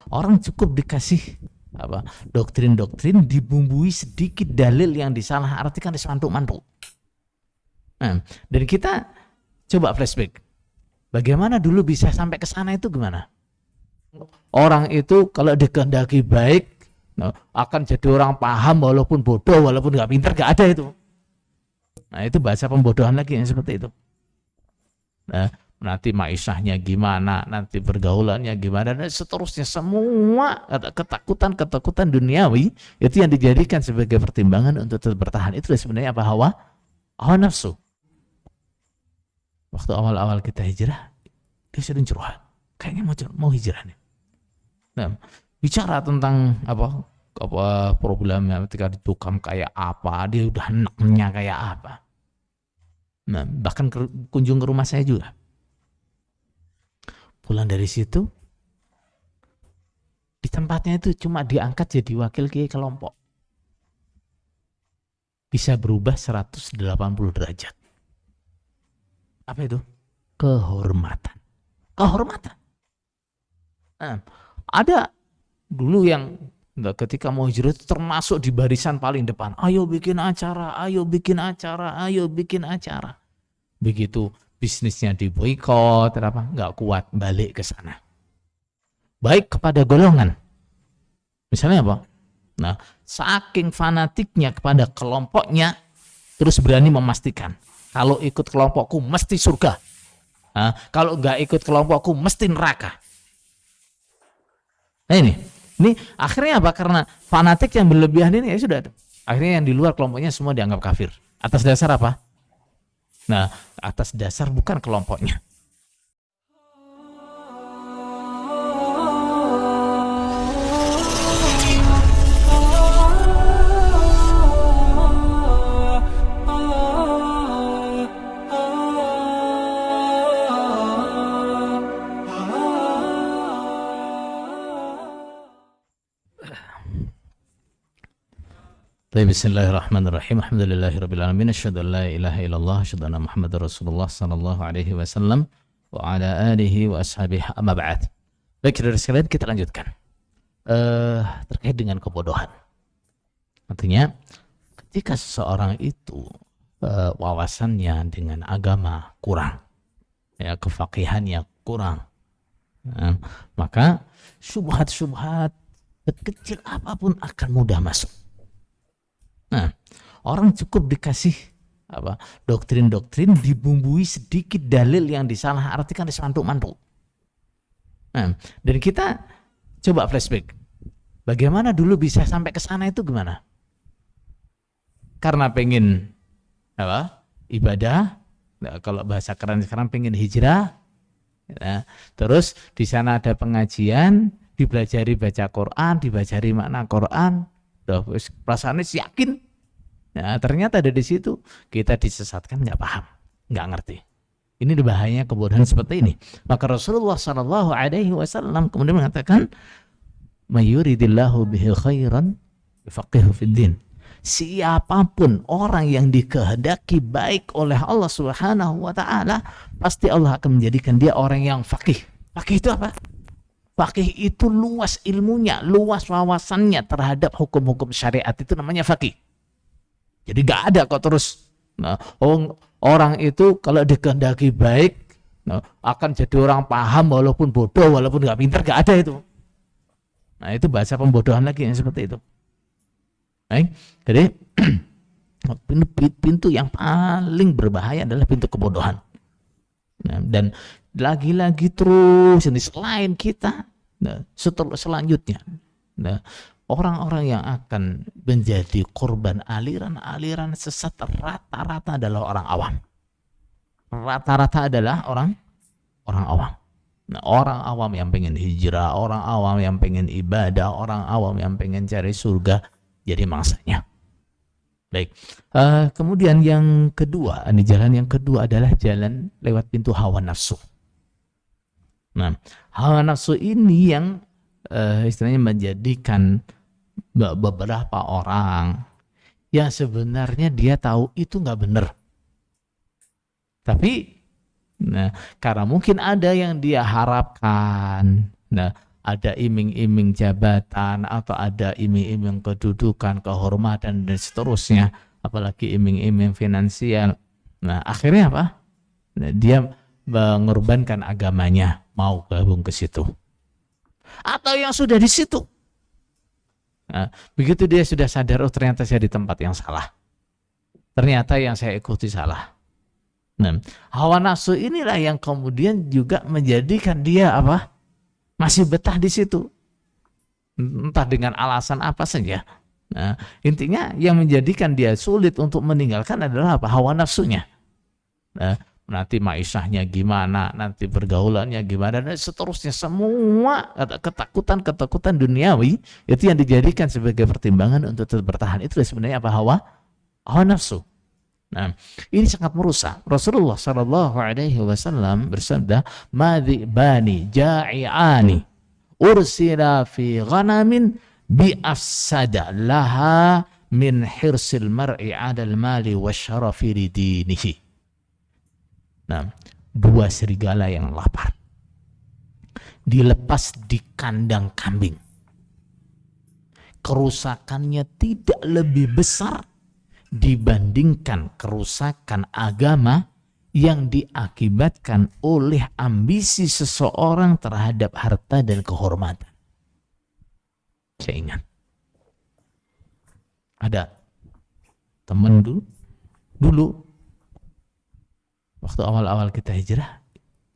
Orang cukup dikasih doktrin-doktrin dibumbui sedikit dalil yang disalahartikan disemantuk-mantuk. Nah, dan kita coba flashback. Bagaimana dulu bisa sampai ke sana itu gimana? Orang itu kalau dikehendaki baik, akan jadi orang paham walaupun bodoh, walaupun nggak pintar, nggak ada itu. Nah, itu bahasa pembodohan lagi yang seperti itu. Nah, nanti maisahnya gimana, nanti pergaulannya gimana, dan seterusnya. Semua ketakutan duniawi itu yang dijadikan sebagai pertimbangan untuk tetap bertahan. Itu sebenarnya apa? Hawa nafsu. Waktu awal-awal kita hijrah, dia sering curhat, kayaknya mau hijrah nih. Nah, bicara tentang apa problemnya ketika ditukam kayak apa, dia udah enaknya kayak apa. Nah, bahkan kunjung ke rumah saya juga. Pulang dari situ, di tempatnya itu cuma diangkat jadi wakil kiai kelompok. Bisa berubah 180 derajat. Apa itu? Kehormatan. Nah, ada dulu yang ketika mau hijrah itu termasuk di barisan paling depan. Ayo bikin acara. Begitu bisnisnya diboikot, nggak kuat, balik ke sana. Baik kepada golongan. Misalnya apa? Nah, saking fanatiknya kepada kelompoknya, terus berani memastikan, kalau ikut kelompokku mesti surga. Nah, kalau nggak ikut kelompokku mesti neraka. Nah ini akhirnya apa? Karena fanatik yang berlebihan ini ya sudah. Akhirnya yang di luar kelompoknya semua dianggap kafir. Atas dasar apa? Nah, atas dasar bukan kelompoknya. Bismillahirrahmanirrahim. Alhamdulillahirabbil alamin. Asyhadu an la ilaha illallah, asyhadu anna Muhammadar Rasulullah sallallahu alaihi wasallam wa ala alihi wa ashabihi amma ba'd. Baik, saudara sekalian, kita lanjutkan. Terkait dengan kebodohan. Artinya, ketika seseorang itu wawasannya dengan agama kurang, ya, kefaqihannya kurang, maka syubhat-syubhat kecil apapun akan mudah masuk. Nah, orang cukup dikasih doktrin-doktrin dibumbui sedikit dalil yang disalahartikan disemantuk-mantuk. Nah, dan kita coba flashback. Bagaimana dulu bisa sampai ke sana itu gimana? Karena pengen ibadah, kalau bahasa keren sekarang pengen hijrah, ya, terus di sana ada pengajian, dipelajari baca Quran, dipelajari makna Quran. Perasaannya yakin, ya, ternyata ada di situ kita disesatkan, nggak paham, nggak ngerti. Ini bahayanya kebodohan seperti ini. Maka Rasulullah Shallallahu Alaihi Wasallam kemudian mengatakan, "Mayuridillahu bihi khairan yufaqihu fiddin." Siapapun orang yang dikehendaki baik oleh Allah Subhanahu Wa Taala, pasti Allah akan menjadikan dia orang yang faqih. Faqih itu apa? Faqih itu luas ilmunya, luas wawasannya terhadap hukum-hukum syariat, itu namanya faqih. Jadi gak ada kok terus orang itu kalau dikehendaki baik akan jadi orang paham walaupun bodoh, walaupun gak pintar, gak ada itu. Nah, itu bahasa pembodohan lagi yang seperti itu. Baik, jadi pintu yang paling berbahaya adalah pintu kebodohan. Nah, dan lagi-lagi terus ini selain kita, selanjutnya, orang-orang yang akan menjadi korban aliran-aliran sesat rata-rata adalah orang awam. Rata-rata adalah orang awam. Nah, orang awam yang pengen hijrah, orang awam yang pengen ibadah, orang awam yang pengen cari surga jadi mangsanya. Baik, kemudian yang kedua, jalan yang kedua adalah jalan lewat pintu hawa nafsu. Nah, hawa nafsu ini yang istilahnya menjadikan beberapa orang yang sebenarnya dia tahu itu nggak benar. Tapi, karena mungkin ada yang dia harapkan, ada iming-iming jabatan atau ada iming-iming kedudukan, kehormatan dan seterusnya, apalagi iming-iming finansial. Nah, akhirnya apa? Nah, dia mengorbankan agamanya, mau gabung ke situ. Atau yang sudah di situ. Nah, begitu dia sudah sadar, oh ternyata saya di tempat yang salah. Ternyata yang saya ikuti salah. Nah, hawa nafsu inilah yang kemudian juga menjadikan dia apa? Masih betah di situ. Entah dengan alasan apa saja. Nah, intinya yang menjadikan dia sulit untuk meninggalkan adalah apa? Hawa nafsunya. Nah, nanti maisahnya gimana, nanti pergaulannya gimana, dan seterusnya. Semua ketakutan duniawi itu yang dijadikan sebagai pertimbangan untuk tetap bertahan. Itu sebenarnya apa? Hawa nafsu. Nah, ini sangat merusak. Rasulullah Shallallahu Alaihi Wasallam bersabda, "Madhibani ja'iani ursila fi ghanamin bi afsada laha min hirsil mar'i 'alal mali wasyarafi lidinihi." Nah, dua serigala yang lapar dilepas di kandang kambing. Kerusakannya tidak lebih besar dibandingkan kerusakan agama yang diakibatkan oleh ambisi seseorang terhadap harta dan kehormatan. Saya ingat ada teman dulu waktu awal-awal kita hijrah,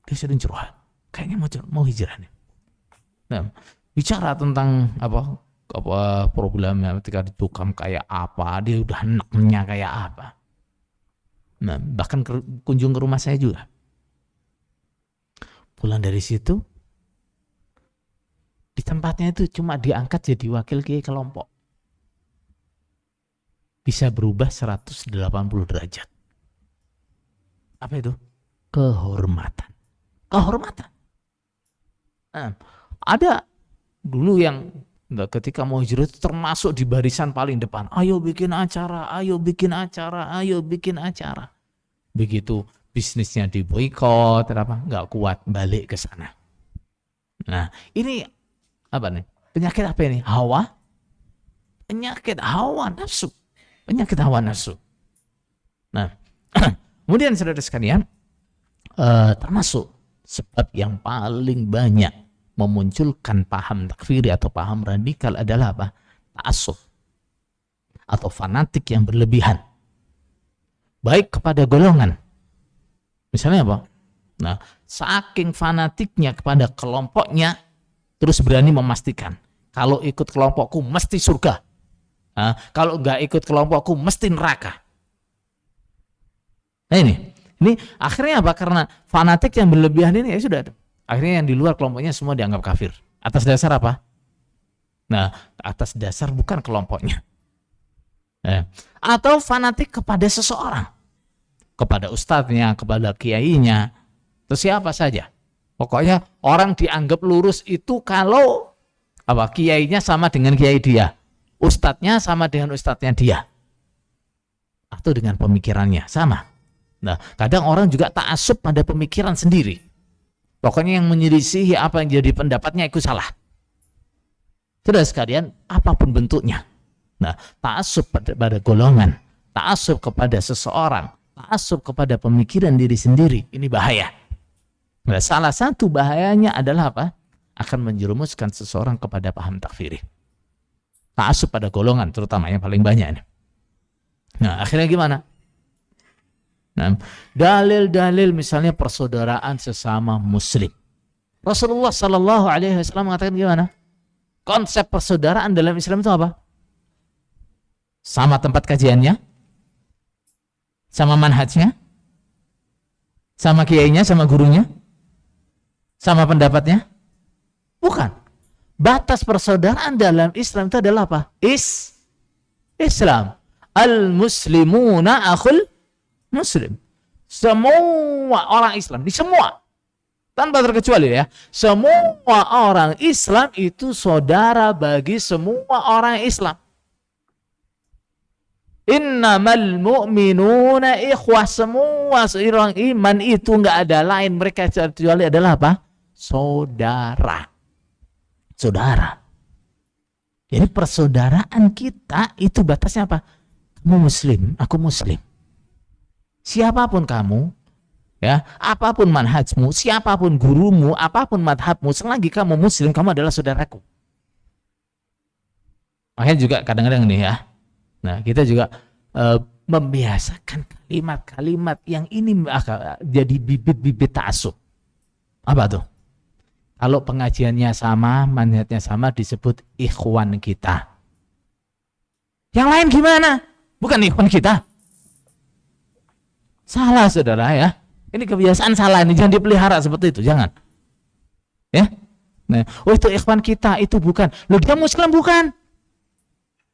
dia sering curhat, kayaknya mau hijrah nih. Nah, bicara tentang apa problemnya ketika ditukam kayak apa, dia udah enaknya kayak apa. Nah, bahkan kunjung ke rumah saya juga. Pulang dari situ, di tempatnya itu cuma diangkat jadi wakil kiai kelompok. Bisa berubah 180 derajat. Apa itu? Kehormatan. Nah, ada dulu yang ketika mau hijrah itu termasuk di barisan paling depan. Ayo bikin acara. Begitu bisnisnya diboikot, nggak kuat, balik ke sana. Nah, ini apa nih? Penyakit apa ini? Penyakit hawa nafsu. Nah, kemudian saudara sekalian, termasuk sebab yang paling banyak memunculkan paham takfiri atau paham radikal adalah apa? Ta'assub atau fanatik yang berlebihan. Baik kepada golongan. Misalnya apa? Nah, saking fanatiknya kepada kelompoknya, terus berani memastikan, kalau ikut kelompokku mesti surga. Nah, kalau nggak ikut kelompokku mesti neraka. Nah ini akhirnya apa? Karena fanatik yang berlebihan ini ya sudah, akhirnya yang di luar kelompoknya semua dianggap kafir. Atas dasar apa? Nah, atas dasar bukan kelompoknya. Atau fanatik kepada seseorang, kepada ustadznya, kepada kiainya, atau siapa saja. Pokoknya orang dianggap lurus itu kalau apa? Kiainya sama dengan kiai dia, ustadznya sama dengan ustadznya dia, atau dengan pemikirannya sama. Nah, kadang orang juga ta'assub pada pemikiran sendiri. Pokoknya yang menyelisihi apa yang jadi pendapatnya itu salah. Saudara sekalian, apapun bentuknya. Nah, ta'assub pada golongan, ta'assub kepada seseorang, ta'assub kepada pemikiran diri sendiri, ini bahaya. Nah, salah satu bahayanya adalah apa? Akan menjerumuskan seseorang kepada paham takfiri. Ta'assub pada golongan, terutama yang paling banyak ini. Nah, akhirnya gimana? Nah, dalil-dalil misalnya persaudaraan sesama muslim. Rasulullah Shallallahu Alaihi Wasallam mengatakan gimana? Konsep persaudaraan dalam Islam itu apa? Sama tempat kajiannya, sama manhajnya, sama kiainya, sama gurunya, sama pendapatnya? Bukan. Batas persaudaraan dalam Islam itu adalah apa? Islam. Al-muslimuna akhul muslim. Semua orang Islam, di semua, tanpa terkecuali ya, semua orang Islam itu saudara bagi semua orang Islam. Innamal mu'minuna ikhwah, semua orang iman itu nggak ada lain, mereka kecuali adalah apa? Saudara. saudara. Jadi persaudaraan kita itu batasnya apa? Kamu muslim, aku muslim. Siapapun kamu, ya, apapun manhajmu, siapapun gurumu, apapun madhabmu, selagi kamu muslim, kamu adalah saudaraku. Makanya juga kadang-kadang nih ya, nah kita juga membiasakan kalimat-kalimat yang ini jadi bibit-bibit ta'assub. Apa tuh? Kalau pengajiannya sama, manhajnya sama, disebut ikhwan kita. Yang lain gimana? Bukan ikhwan kita. Salah saudara ya. Ini kebiasaan salah, ini jangan dipelihara seperti itu, jangan. Ya. Nah, oh itu ikhwan kita, itu bukan. Loh dia muslim bukan?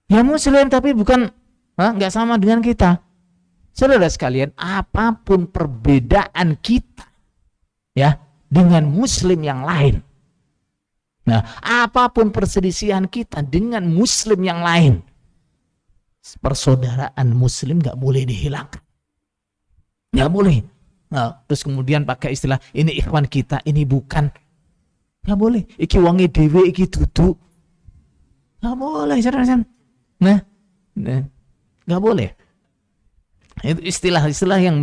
Ya muslim tapi bukan, nggak sama dengan kita. Saudara sekalian, apapun perbedaan kita ya dengan muslim yang lain. Nah, apapun perselisihan kita dengan muslim yang lain, persaudaraan muslim nggak boleh dihilangkan. Nggak boleh. Nah, terus kemudian pakai istilah ini ikhwan kita, ini bukan. Nggak boleh. Iki wonge dhewe, iki dudu. Nggak boleh, saudara. Nah, nggak boleh. Itu istilah-istilah yang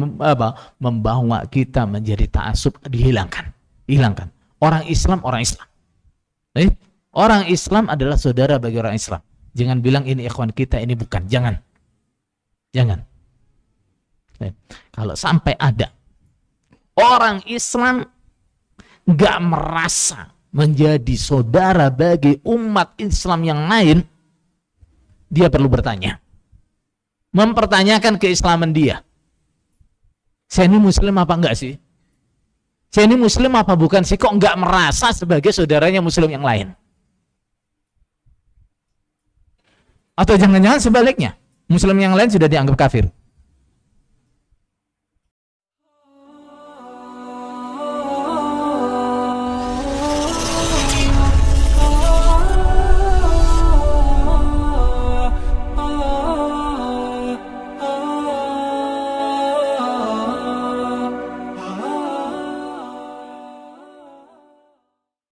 membawa kita menjadi ta'assub dihilangkan. Hilangkan. Orang Islam. Orang Islam adalah saudara bagi orang Islam. Jangan bilang ini ikhwan kita, ini bukan. Jangan. Kalau sampai ada orang Islam nggak merasa menjadi saudara bagi umat Islam yang lain, dia perlu bertanya. Mempertanyakan keislaman dia. Saya ini muslim apa enggak sih? Saya ini muslim apa bukan sih? Kok enggak merasa sebagai saudaranya muslim yang lain? Atau jangan-jangan sebaliknya, muslim yang lain sudah dianggap kafir.